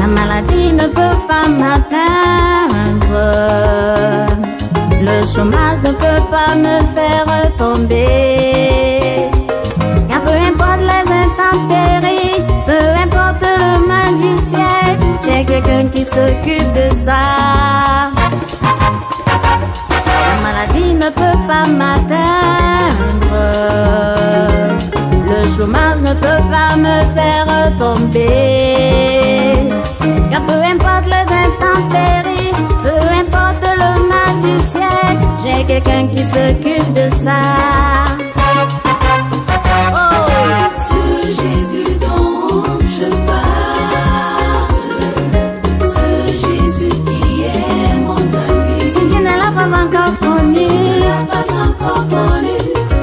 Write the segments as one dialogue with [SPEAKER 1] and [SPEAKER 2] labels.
[SPEAKER 1] La maladie ne peut pas m'atteindre, le chômage ne peut pas me faire tomber. Car peu importe les intempéries, peu importe le mal du ciel, j'ai quelqu'un qui s'occupe de ça. La maladie ne peut pas m'atteindre, le chômage ne peut pas me faire tomber. Car peu importe les intempéries, peu importe le mal du ciel, j'ai quelqu'un qui s'occupe de ça.
[SPEAKER 2] Ce Jésus dont je parle, ce Jésus qui est mon ami.
[SPEAKER 1] Si tu ne l'as pas encore connu,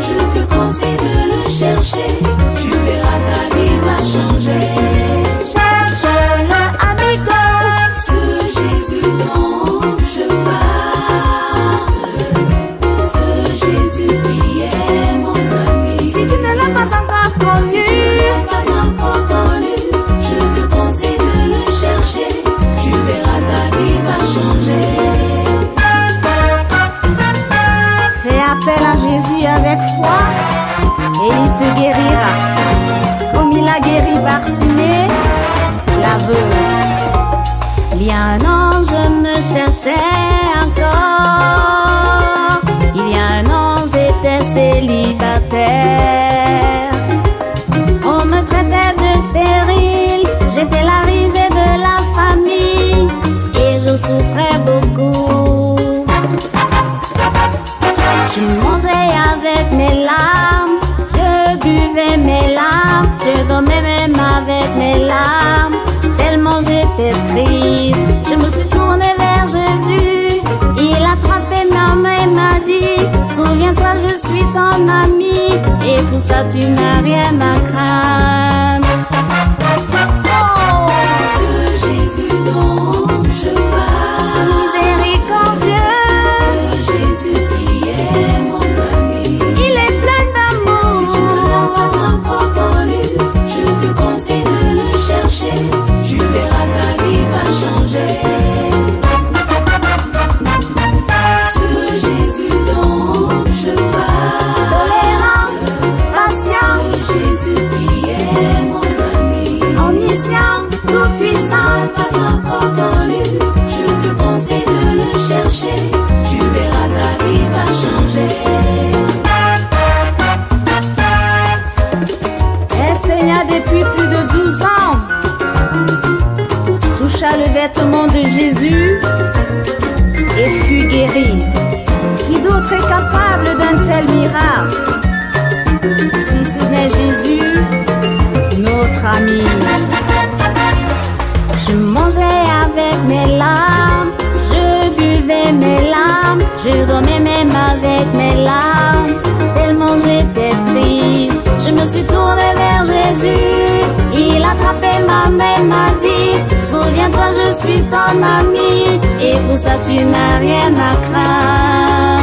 [SPEAKER 2] je te conseille de le chercher. Tu verras, ta vie va changer.
[SPEAKER 1] cherche-le, amigo.
[SPEAKER 2] Ce Jésus dont je parle, ce Jésus qui est mon ami.
[SPEAKER 1] Si tu ne l'as pas encore connu,
[SPEAKER 2] Je te conseille de le chercher. Tu verras, ta vie va changer.
[SPEAKER 1] fais appel à Jésus avec foi et il te guérira. Comme il a guéri Bartimée, l'aveugle. Il y a un an, je me cherchais encore. Il y a un an, j'étais célibataire. On me traitait de stérile, j'étais la risée de la famille et je souffrais beaucoup. Je mangeais avec mes larmes, je buvais mes larmes, je dormais même avec mes larmes. Tellement j'étais triste, je me suis tournée vers Jésus. Il a attrapé ma main et m'a dit: souviens-toi, je suis ton ami, et pour ça tu n'as rien à craindre.
[SPEAKER 2] Ce Jésus dont je parle,
[SPEAKER 1] Miséricordieux,
[SPEAKER 2] ce Jésus qui est mon ami.
[SPEAKER 1] il est plein
[SPEAKER 2] Si tu ne l'as
[SPEAKER 1] d'amour.
[SPEAKER 2] pas encore connu, je te conseille de le chercher. Tu verras, ta vie va changer. Ce Jésus dont je parle,
[SPEAKER 1] Tolérant, patient,
[SPEAKER 2] ce Jésus qui est mon ami.
[SPEAKER 1] omniscient, tout puissant.
[SPEAKER 2] Pas encore connu, je te conseille de le chercher. Tu verras, ta vie va changer.
[SPEAKER 1] Enseignant depuis plus de 12 ans, toucha le vêtement de Jésus et fut guéri. Qui d'autre est capable d'un tel miracle, si ce n'est Jésus, notre ami? Je mangeais avec mes larmes, je buvais mes larmes, je dormais même avec mes larmes. Tellement j'étais triste, je me suis tournée vers Jésus. Il a attrapé ma main et m'a dit: souviens-toi, je suis ton ami, et pour ça tu n'as rien à craindre.